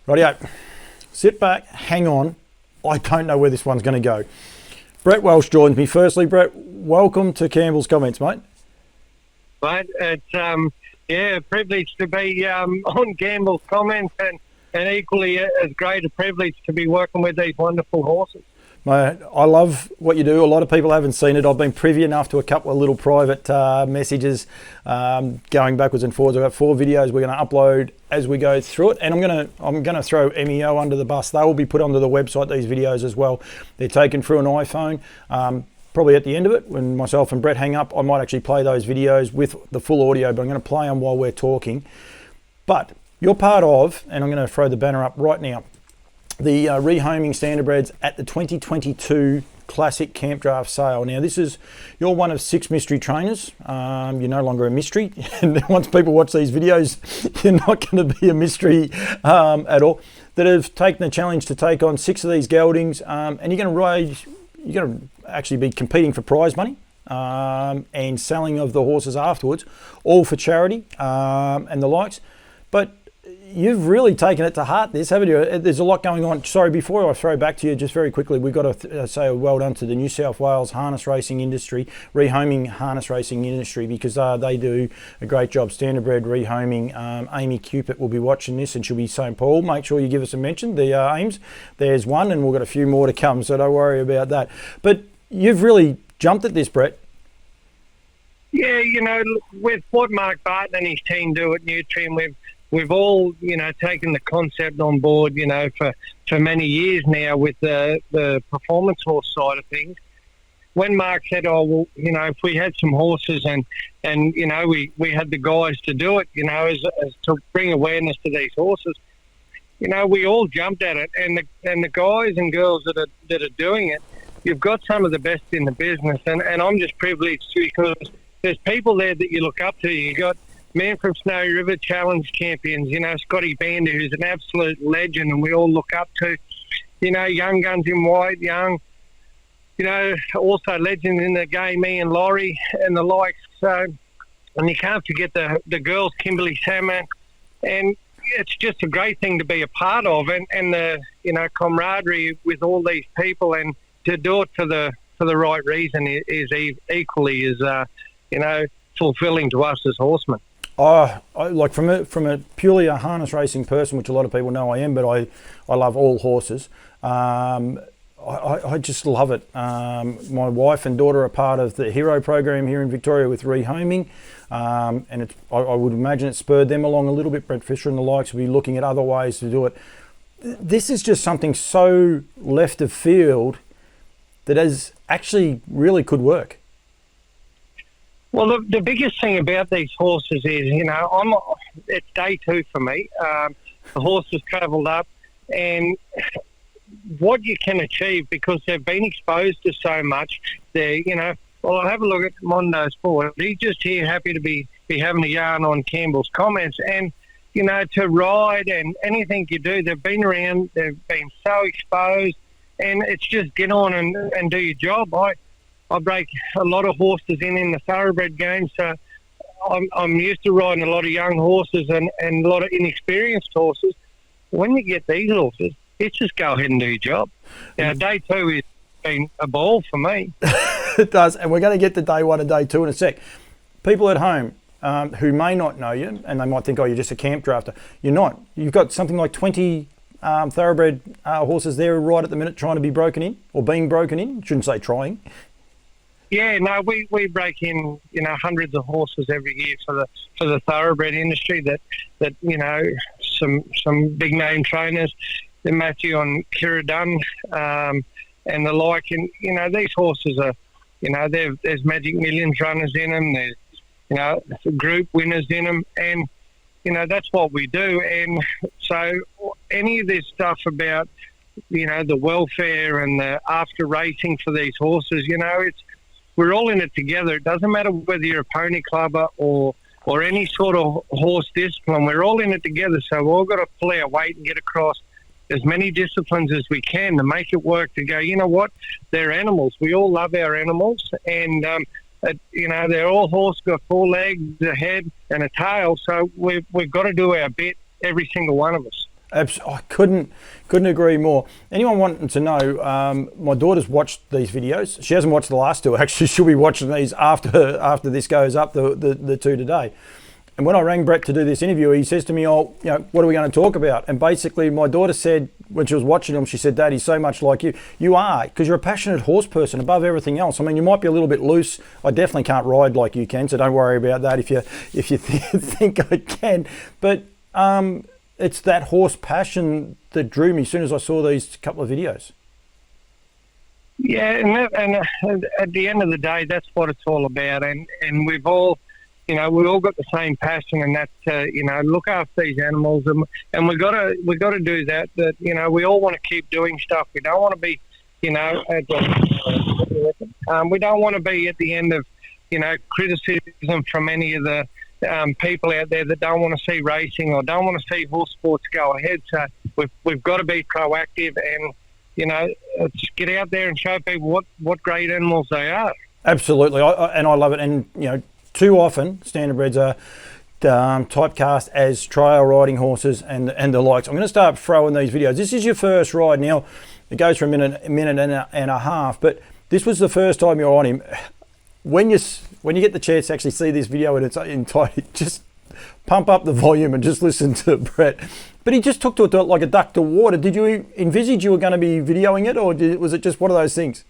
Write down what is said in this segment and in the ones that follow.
Rightio, sit back, hang on. I don't know where this one's going to go. Brett Welsh joins me. Firstly, Brett, welcome to Campbell's Comments, mate. Mate, it's a privilege to be on Campbell's Comments, and equally as great a privilege to be working with these wonderful horses. Mate, I love what you do. A lot of people haven't seen it. I've been privy enough to a couple of little private messages going backwards and forwards. I've got 4 videos we're going to upload as we go through it, and I'm going to throw MEO under the bus. They will be put onto the website, these videos as well. They're taken through an iPhone. Probably at the end of it, when myself and Brett hang up, I might actually play those videos with the full audio, but I'm going to play them while we're talking. But you're part of, and I'm going to throw the banner up right now, the rehoming standardbreds at the 2022 Classic Camp Draft Sale. Now, you're one of 6 mystery trainers. You're no longer a mystery. And once people watch these videos, you're not going to be a mystery at all. That have taken the challenge to take on 6 of these geldings, and you're going to actually be competing for prize money and selling of the horses afterwards, all for charity and the likes. But you've really taken it to heart, this, haven't you? There's a lot going on. Sorry, before I throw back to you, just very quickly, we've got to say a well done to the New South Wales harness racing industry, rehoming harness racing industry, because they do a great job. Standardbred Rehoming. Amy Cupid will be watching this, and she'll be St. Paul. Make sure you give us a mention. The Ames, there's one, and we've got a few more to come, so don't worry about that. But you've really jumped at this, Brett. Yeah, with what Mark Barton and his team do at Nutrien, we've all, taken the concept on board, for many years now with the performance horse side of things. When Mark said, if we had some horses and we had the guys to do it, as to bring awareness to these horses, we all jumped at it. And the guys and girls that are doing it, you've got some of the best in the business. And I'm just privileged because there's people there that you look up to. You got man from Snowy River Challenge champions, Scotty Bander, who's an absolute legend and we all look up to, young guns in white, also legends in the game, Ian Laurie and the likes. So, and you can't forget the girls, Kimberly Salmon, and it's just a great thing to be a part of, and the, camaraderie with all these people, and to do it for the right reason is equally as, fulfilling to us as horsemen. From a purely a harness racing person, which a lot of people know I am, but I love all horses. I just love it. My wife and daughter are part of the Hero program here in Victoria with rehoming, and I would imagine it spurred them along a little bit. Brett Fisher and the likes will be looking at other ways to do it. This is just something so left of field that actually really could work. Well, the biggest thing about these horses is, it's day 2 for me. The horse has travelled up, and what you can achieve, because they've been exposed to so much, I'll have a look at Mondo's forward. He's just here happy to be having a yarn on Campbell's Comments, and, to ride and anything you do, they've been around, they've been so exposed, and it's just get on and do your job. I break a lot of horses in the Thoroughbred game, so I'm used to riding a lot of young horses and a lot of inexperienced horses. When you get these horses, it's just go ahead and do your job. Now, day 2 has been a ball for me. It does, and we're going to get to day 1 and day 2 in a sec. People at home who may not know you, and they might think, you're just a camp drafter. You're not. You've got something like 20 thoroughbred horses there right at the minute trying to be broken in, or being broken in. Shouldn't say trying. Yeah, no, we break in, hundreds of horses every year for the thoroughbred industry. That some big name trainers, the Matthew and Kira Dunn, and the like. And these horses are, there's Magic Millions runners in them. There's group winners in them, and that's what we do. And so any of this stuff about the welfare and the after racing for these horses, we're all in it together. It doesn't matter whether you're a pony clubber or any sort of horse discipline. We're all in it together. So we've all got to pull our weight and get across as many disciplines as we can to make it work, to go, they're animals. We all love our animals. And, they're all horse, got 4 legs, a head and a tail. So we've got to do our bit, every single one of us. I couldn't agree more. Anyone wanting to know, my daughter's watched these videos. She hasn't watched the last two. Actually, she'll be watching these after this goes up, the two today. And when I rang Brett to do this interview, he says to me, "Oh, what are we going to talk about?" And basically, my daughter said when she was watching him, she said, "Dad, he's so much like you. You are, because you're a passionate horse person above everything else. I mean, you might be a little bit loose. I definitely can't ride like you can, so don't worry about that if you think I can. But it's that horse passion that drew me as soon as I saw these couple of videos." Yeah, and at the end of the day, that's what it's all about. And we've all, we all got the same passion, and that's look after these animals, and we got to do that. That we all want to keep doing stuff. We don't want to be, we don't want to be at the end of, criticism from any of the people out there that don't want to see racing or don't want to see horse sports go ahead. So we've got to be proactive and just get out there and show people what great animals they are. Absolutely, I love it. And too often standardbreds are typecast as trail riding horses and the likes. I'm going to start throwing these videos. This is your first ride. Now it goes for a minute and a half, but this was the first time you're on him. When you get the chance to actually see this video in its entirety, just pump up the volume and just listen to Brett. But he just took to it like a duck to water. Did you envisage you were going to be videoing it, or was it just one of those things?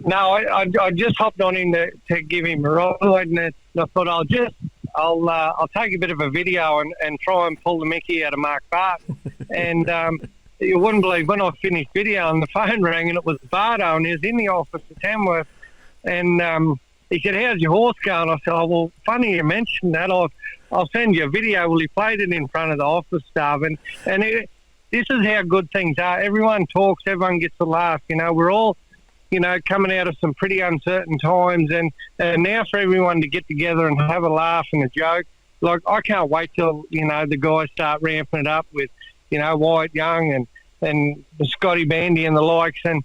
No, I just hopped on him to give him a ride, and I thought I'll take a bit of a video and try and pull the Mickey out of Mark Bart. And you wouldn't believe when I finished video and the phone rang and it was Bardo, and he was in the office at Tamworth, and he said, "How's your horse going?" I said, "Oh, well, funny you mentioned that. I'll send you a video." Well, he played it in front of the office staff, and this is how good things are. Everyone talks, everyone gets a laugh. We're all, coming out of some pretty uncertain times, and now for everyone to get together and have a laugh and a joke. Like, I can't wait till, the guys start ramping it up with, Wyatt Young and Scotty Bandy and the likes, and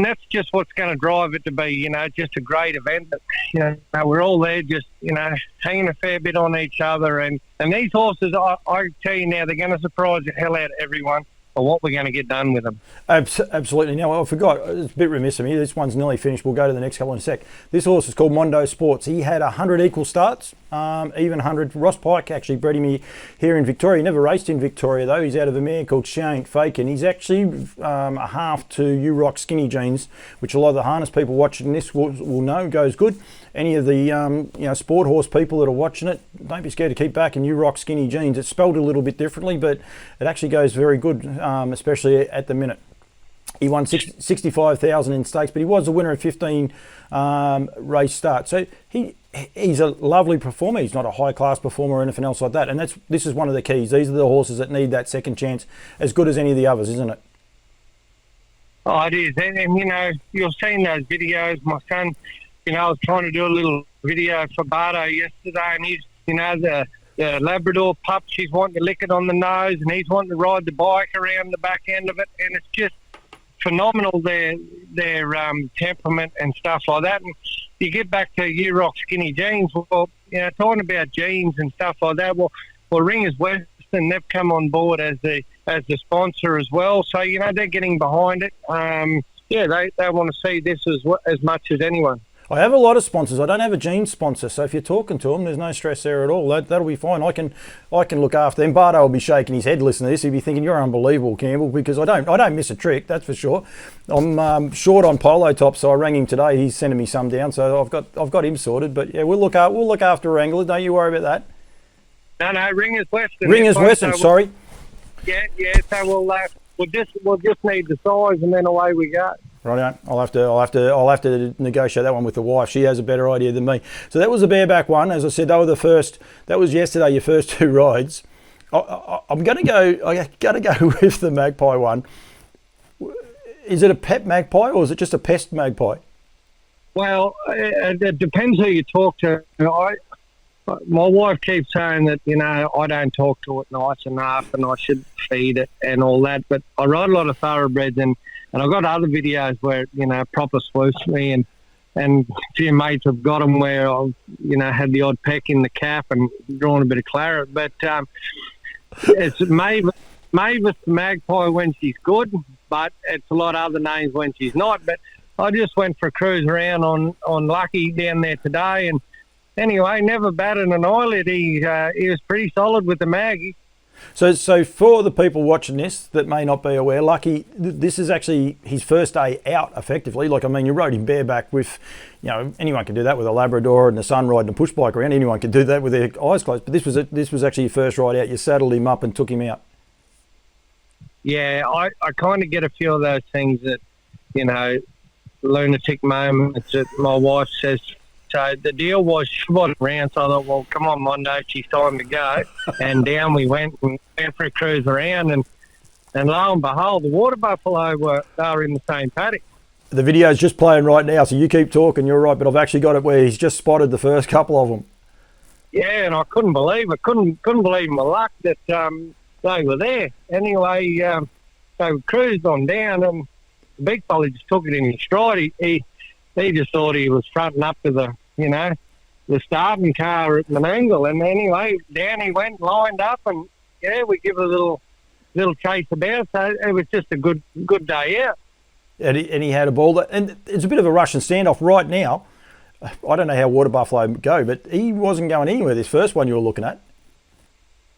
that's just what's going to drive it to be, just a great event. But, we're all there just, hanging a fair bit on each other. And these horses, I tell you now, they're going to surprise the hell out of everyone or what we're going to get done with them. Absolutely. Now, I forgot, it's a bit remiss of me. This one's nearly finished. We'll go to the next couple in a sec. This horse is called Mondo Sports. He had 100 equal starts, even 100. Ross Pike actually bred him here in Victoria. He never raced in Victoria, though. He's out of a mare called She Ain't Fakin'. He's actually a half to U-Rock skinny jeans, which a lot of the harness people watching this will know goes good. Any of the sport horse people that are watching it, don't be scared to keep back in U-Rock skinny jeans. It's spelled a little bit differently, but it actually goes very good, especially at the minute. He won 65,000 in stakes, but he was the winner of 15 race starts. So he's a lovely performer. He's not a high-class performer or anything else like that. And this is one of the keys. These are the horses that need that second chance as good as any of the others, isn't it? Oh, it is. And you're seeing those videos. My son, I was trying to do a little video for Bardo yesterday, and he's, the Labrador pup, she's wanting to lick it on the nose, and he's wanting to ride the bike around the back end of it, and it's just phenomenal, their temperament and stuff like that. And you get back to U-Rock skinny jeans, well, talking about jeans and stuff like that, well Ringers Western, they've come on board as the sponsor as well, so they're getting behind it. They want to see this as much as anyone. I have a lot of sponsors. I don't have a jeans sponsor, so if you're talking to them, there's no stress there at all. That'll be fine. I can look after them. Bardo will be shaking his head listening to this. He'll be thinking, "You're unbelievable, Campbell," because I don't miss a trick, that's for sure. I'm short on polo tops, so I rang him today. He's sending me some down, so I've got him sorted. But yeah, we'll look after Wrangler. Don't you worry about that. No, Ringers Western. Ringers Western. Sorry. Yeah. So we'll just need the size, and then away we go. Right, I'll have to negotiate that one with the wife. She has a better idea than me. So that was the bareback one. As I said, that was yesterday, your first two rides. I'm going to go with the Magpie one. Is it a pet magpie or is it just a pest magpie? Well, it depends who you talk to. My wife keeps saying that, I don't talk to it nice enough and I should feed it and all that. But I ride a lot of thoroughbreds, and I've got other videos where, proper swoops me, and a few mates have got them where I've, had the odd peck in the cap and drawn a bit of claret. But It's Mavis the Magpie when she's good, but it's a lot of other names when she's not. But I just went for a cruise around on Lucky down there today, and anyway, never batted an eyelid. He was pretty solid with the Maggie. So for the people watching this that may not be aware, Lucky, this is actually his first day out effectively. Like, I mean, you rode him bareback with, you know, anyone can do that with a Labrador and the sun riding a push bike around. Anyone can do that with their eyes closed. But this was actually your first ride out. You saddled him up and took him out. Yeah, I kind of get a few of those things that, you know, lunatic moments that my wife says. So the deal was she wasn't around, so I thought, well, come on, Mondo, she's time to go. And down we went and went for a cruise around, and lo and behold, the water buffalo they were in the same paddock. The video's just playing right now, so you keep talking, you're right, but I've actually got it where he's just spotted the first couple of them. Yeah, and I couldn't believe my luck that they were there. Anyway, they cruised on down, and the big fella just took it in his stride. He just thought he was fronting up to the starting car at Menangle. And anyway, down he went, lined up, and yeah, we give it a little chase about. So it was just a good day out. And he had a ball. And it's a bit of a Russian standoff right now. I don't know how water buffalo go, but he wasn't going anywhere this first one you were looking at.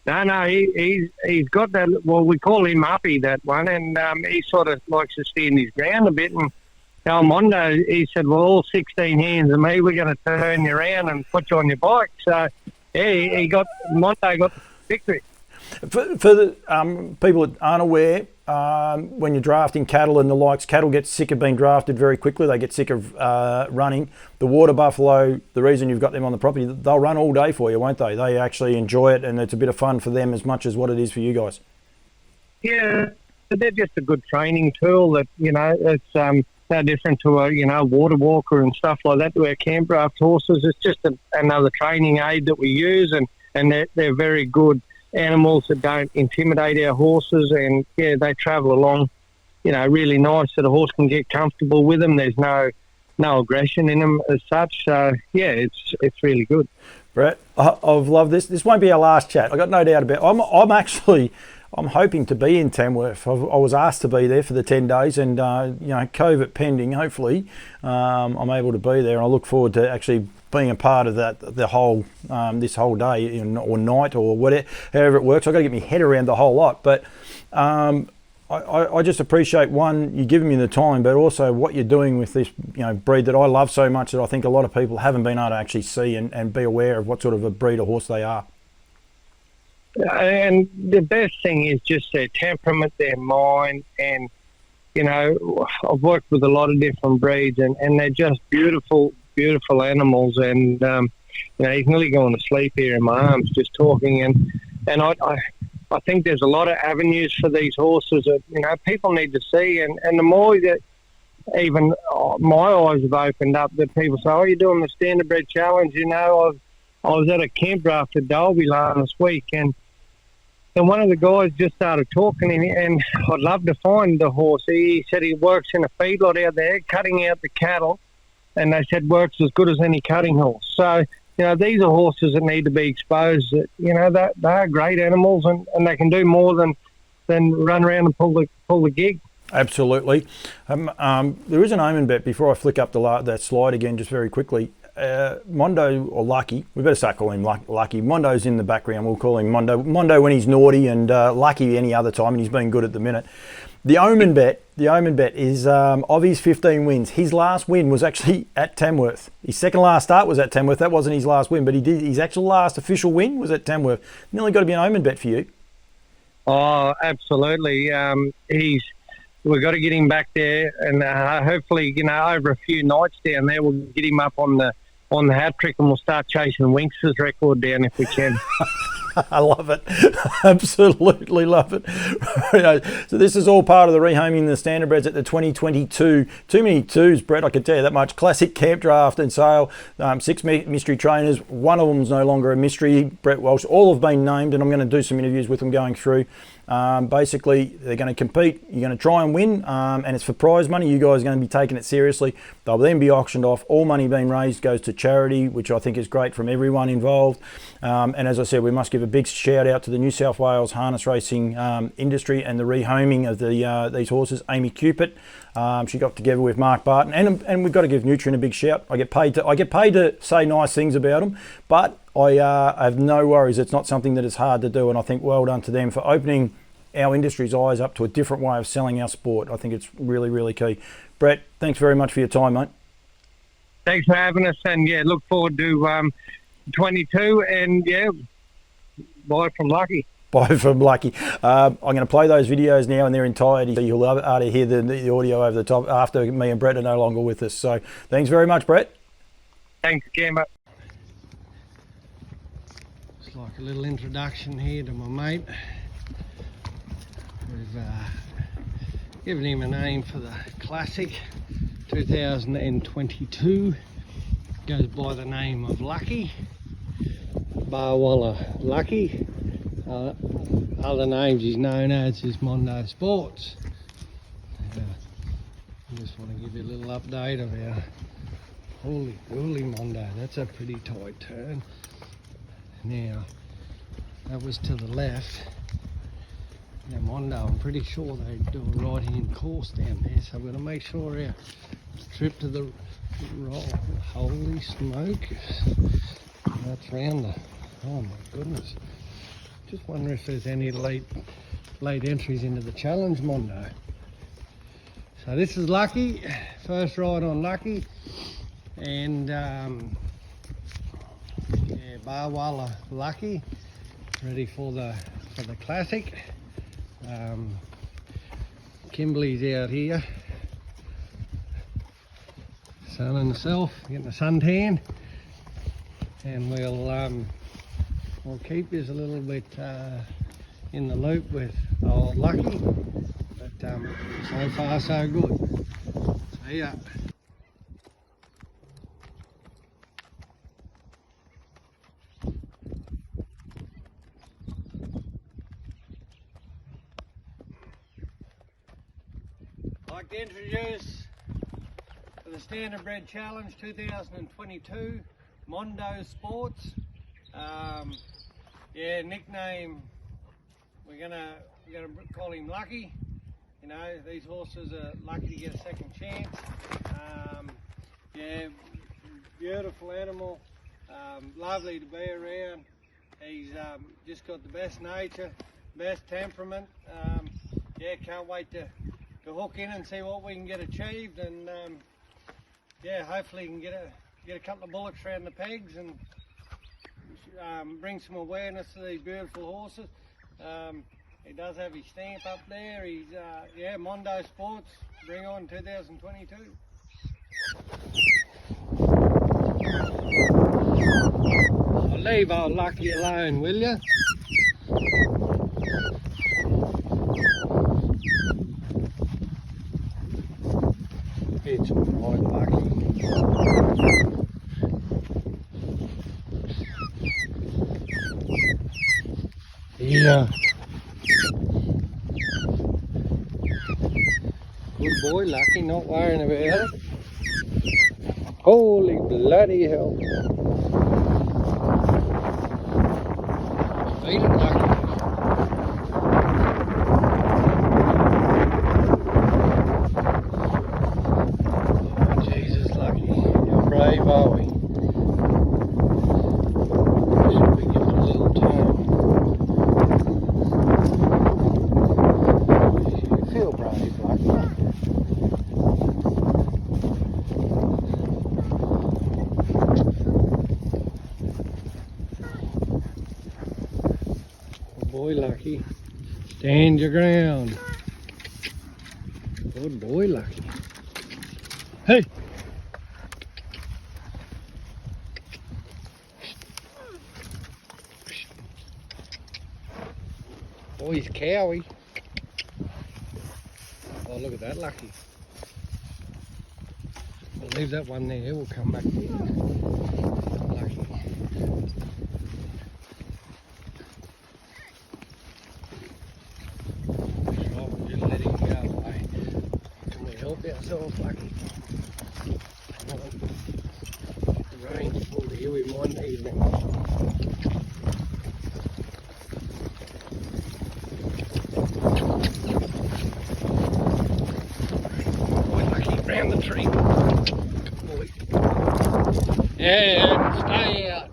No, he's got that. Well, we call him Uppy, that one, and he sort of likes to stand his ground a bit. And Mondo, he said, well, all 16 hands of me, we're going to turn you around and put you on your bike. So, yeah, Mondo got the victory. For the people that aren't aware, when you're drafting cattle and the likes, cattle get sick of being drafted very quickly. They get sick of running. The water buffalo, the reason you've got them on the property, they'll run all day for you, won't they? They actually enjoy it, and it's a bit of fun for them as much as what it is for you guys. Yeah, they're just a good training tool that, you know, it's no different to a water walker and stuff like that to our campdraft horses. It's just another training aid that we use, and they're very good animals that don't intimidate our horses, and yeah, they travel along, you know, really nice so the horse can get comfortable with them. There's no aggression in them as such. So yeah, it's really good. Brett, I've loved this. This won't be our last chat. I got no doubt about it. I'm hoping to be in Tamworth. I was asked to be there for the 10 days, and COVID pending, hopefully I'm able to be there. And I look forward to actually being a part of that, the whole this whole day or night or whatever, however it works. I've got to get my head around the whole lot. But I just appreciate, one, you giving me the time, but also what you're doing with this breed that I love so much, that I think a lot of people haven't been able to actually see and be aware of what sort of a breed of horse they are. And the best thing is just their temperament, their mind, and I've worked with a lot of different breeds, and they're just beautiful animals. And he's nearly going to sleep here in my arms just talking. And I think there's a lot of avenues for these horses that people need to see. And the more that even my eyes have opened up, that people say, "Oh, you're doing the Standardbred Challenge." I was at a camp draft at Dalby last week, and one of the guys just started talking, and I'd love to find the horse. He said he works in a feedlot out there, cutting out the cattle, and they said works as good as any cutting horse. So, these are horses that need to be exposed. That they are great animals, and they can do more than run around and pull the gig. Absolutely. There is an omen bet before I flick up that slide again, just very quickly. Mondo or Lucky, we better start calling him Lucky. Mondo's in the background, we'll call him Mondo. Mondo when he's naughty, and Lucky any other time, and he's been good at the minute. The omen bet is of his 15 wins, his last win was actually at Tamworth. His second last start was at Tamworth. That wasn't his last win, but his actual last official win was at Tamworth. Nearly got to be an omen bet for you. Oh, absolutely. We've got to get him back there, and hopefully, over a few nights down there, we'll get him up on the hat trick, and we'll start chasing Winx's record down if we can. I love it. Absolutely love it. So this is all part of the rehoming the Standardbreds at the 2022. Too many twos, Brett, I can tell you that much. Classic camp draft and sale. 6 mystery trainers. One of them's no longer a mystery, Brett Welsh. All have been named, and I'm going to do some interviews with them going through. Basically, they're going to compete. You're going to try and win, and it's for prize money. You guys are going to be taking it seriously. They'll then be auctioned off. All money being raised goes to charity, which I think is great from everyone involved. And as I said, we must give give a big shout out to the New South Wales harness racing industry and the rehoming of these horses. Amy Cupid, she got together with Mark Barton, and we've got to give Nutrien a big shout. I get paid to say nice things about them, but I have no worries. It's not something that is hard to do, and I think well done to them for opening our industry's eyes up to a different way of selling our sport. I think it's really, really key. Brett, thanks very much for your time, mate. Thanks for having us, and yeah, look forward to 22, and yeah, bye from Lucky. Bye from Lucky. I'm going to play those videos now in their entirety. You'll be able to hear the audio over the top after me and Brett are no longer with us. So thanks very much, Brett. Thanks, Camber. It's like a little introduction here to my mate. We've given him a name for the Classic 2022. Goes by the name of Lucky, Barwalla Lucky. Other names he's known as is Mondo Sports. I just want to give you a little update of our holy Mondo. That's a pretty tight turn. Now, that was to the left. Now Mondo, I'm pretty sure they do a right-hand course down there, so we're going to make sure our trip to the right. Holy smoke! That's round the. Oh my goodness! Just wonder if there's any late entries into the challenge, Mondo. So this is Lucky, first ride on Lucky, and yeah, Barwalla Lucky, ready for the Classic. Kimberly's out here, sun and herself, getting a suntan, and we'll keep you a little bit in the loop with old Lucky, but so far so good. See ya. I'd like to introduce the Standardbred Challenge 2022 Mondo Sports. Yeah, nickname, we're gonna call him Lucky. You know, these horses are lucky to get a second chance. Yeah, beautiful animal, lovely to be around. He's just got the best nature, best temperament. Yeah, can't wait to hook in and see what we can get achieved, and yeah, hopefully we can get a couple of bullocks around the pegs and bring some awareness to these beautiful horses. He does have his stamp up there. He's yeah, Mondo Sports, bring on 2022. I'll leave old Lucky alone, will you? It's all right, Lucky. Yeah. Good boy, Lucky, not worrying about it. Holy bloody hell. Feel it, Lucky. Oh, Jesus, Lucky. You're brave, are we? Should we give it a little turn? You feel brave, Lucky. Boy, Lucky. Stand your ground. Good boy, Lucky. Hey! Oh, he's cowy. Oh, look at that, Lucky. We'll leave that one there. We'll come back to it. Lucky. Oh, just let him go away. Can we help ourselves, Lucky? Come on. The rain's full here. We might need them. tree. Good boy. And stay out.